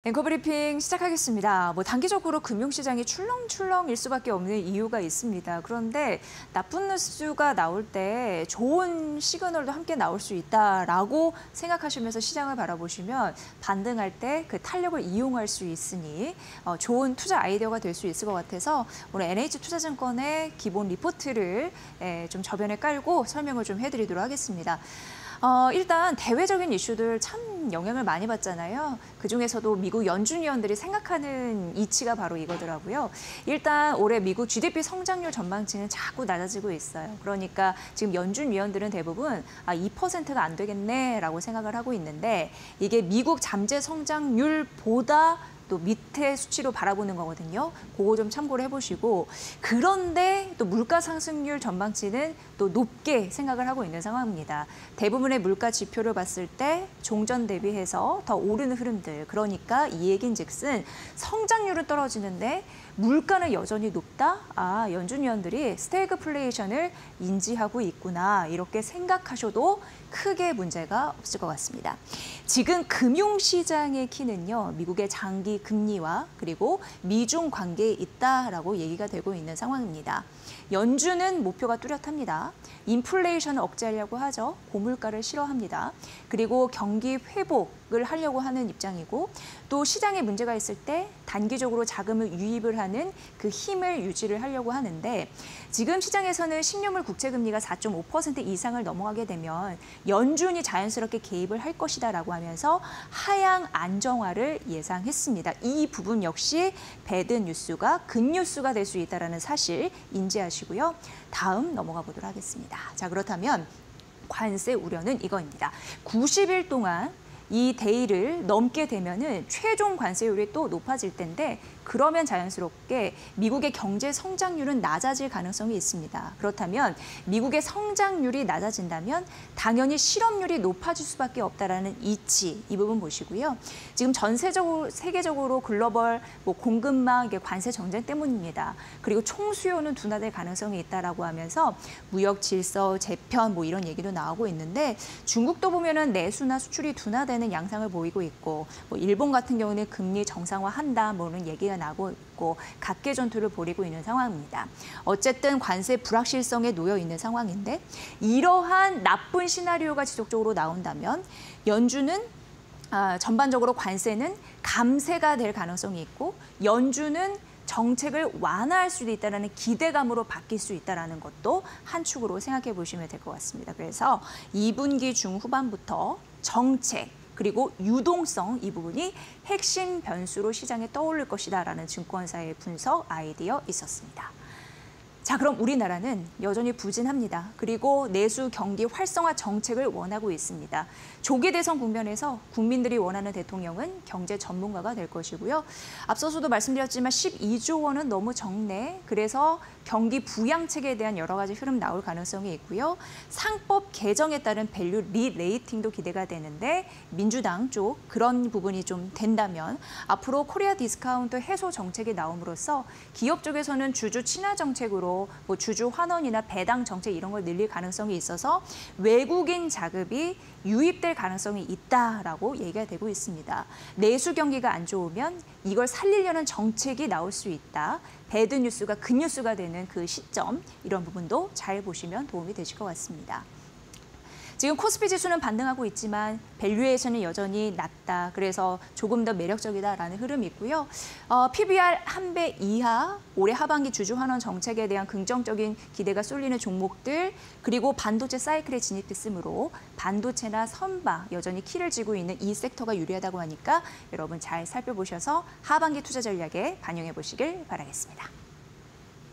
앵커 브리핑 시작하겠습니다. 단기적으로 금융시장이 출렁출렁일 수밖에 없는 이유가 있습니다. 그런데 나쁜 뉴스가 나올 때 좋은 시그널도 함께 나올 수 있다라고 생각하시면서 시장을 바라보시면 반등할 때 그 탄력을 이용할 수 있으니 좋은 투자 아이디어가 될 수 있을 것 같아서 오늘 NH투자증권의 기본 리포트를 좀 저변에 깔고 설명을 좀 해드리도록 하겠습니다. 일단 대외적인 이슈들 참 영향을 많이 받잖아요. 그중에서도 미국 연준 위원들이 생각하는 이치가 바로 이거더라고요. 일단 올해 미국 GDP 성장률 전망치는 자꾸 낮아지고 있어요. 그러니까 지금 연준 위원들은 대부분 2%가 안 되겠네라고 생각을 하고 있는데 이게 미국 잠재 성장률보다 또 밑에 수치로 바라보는 거거든요. 그거 좀 참고를 해보시고 그런데 또 물가 상승률 전망치는 또 높게 생각을 하고 있는 상황입니다. 대부분의 물가 지표를 봤을 때 종전 대비해서 더 오르는 흐름들. 그러니까 이 얘긴즉슨 성장률은 떨어지는데 물가는 여전히 높다? 연준 위원들이 스태그플레이션을 인지하고 있구나. 이렇게 생각하셔도 크게 문제가 없을 것 같습니다. 지금 금융시장의 키는요, 미국의 장기 금리와 그리고 미중 관계에 있다라고 얘기가 되고 있는 상황입니다. 연준은 목표가 뚜렷합니다. 인플레이션을 억제하려고 하죠. 고물가를 싫어합니다. 그리고 경기 회복을 하려고 하는 입장이고 또 시장에 문제가 있을 때 단기적으로 자금을 유입을 하는 그 힘을 유지를 하려고 하는데 지금 시장에서는 10년물 국채금리가 4.5% 이상을 넘어가게 되면 연준이 자연스럽게 개입을 할 것이다라고 하면서 하향 안정화를 예상했습니다. 이 부분 역시 배드 뉴스가 근 뉴스가 될 수 있다는 사실 인지하시고요. 다음 넘어가 보도록 하겠습니다. 자, 그렇다면 관세 우려는 이거입니다. 90일 동안 이 데이를 넘게 되면은 최종 관세율이 또 높아질 텐데 그러면 자연스럽게 미국의 경제 성장률은 낮아질 가능성이 있습니다. 그렇다면 미국의 성장률이 낮아진다면 당연히 실업률이 높아질 수밖에 없다라는 이치, 이 부분 보시고요. 지금 전세적으로 세계적으로 글로벌 공급망 이게 관세 정책 때문입니다. 그리고 총수요는 둔화될 가능성이 있다라고 하면서 무역 질서 재편 이런 얘기도 나오고 있는데 중국도 보면은 내수나 수출이 둔화되는 양상을 보이고 있고 일본 같은 경우는 금리 정상화한다 이런 얘기가 나고 있고 각계 전투를 벌이고 있는 상황입니다. 어쨌든 관세 불확실성에 놓여 있는 상황인데 이러한 나쁜 시나리오가 지속적으로 나온다면 연준은 전반적으로 관세는 감세가 될 가능성이 있고 연준은 정책을 완화할 수도 있다는 기대감으로 바뀔 수 있다는 것도 한 축으로 생각해 보시면 될 것 같습니다. 그래서 2분기 중후반부터 정책 그리고 유동성 이 부분이 핵심 변수로 시장에 떠오를 것이다라는 증권사의 분석 아이디어 있었습니다. 자, 그럼 우리나라는 여전히 부진합니다. 그리고 내수 경기 활성화 정책을 원하고 있습니다. 조기 대선 국면에서 국민들이 원하는 대통령은 경제 전문가가 될 것이고요. 앞서서도 말씀드렸지만 12조 원은 너무 적네. 그래서 경기 부양책에 대한 여러 가지 흐름 나올 가능성이 있고요. 상법 개정에 따른 밸류 리레이팅도 기대가 되는데 민주당 쪽 그런 부분이 좀 된다면 앞으로 코리아 디스카운트 해소 정책이 나옴으로써 기업 쪽에서는 주주 친화 정책으로 주주 환원이나 배당 정책 이런 걸 늘릴 가능성이 있어서 외국인 자금이 유입될 가능성이 있다라고 얘기가 되고 있습니다. 내수 경기가 안 좋으면 이걸 살리려는 정책이 나올 수 있다. 배드 뉴스가 근 뉴스가 되는 그 시점 이런 부분도 잘 보시면 도움이 되실 것 같습니다. 지금 코스피 지수는 반등하고 있지만 밸류에이션은 여전히 낮다. 그래서 조금 더 매력적이다라는 흐름이 있고요. PBR 1배 이하, 올해 하반기 주주 환원 정책에 대한 긍정적인 기대가 쏠리는 종목들, 그리고 반도체 사이클에 진입했으므로 반도체나 선박 여전히 키를 쥐고 있는 이 섹터가 유리하다고 하니까 여러분 잘 살펴보셔서 하반기 투자 전략에 반영해 보시길 바라겠습니다.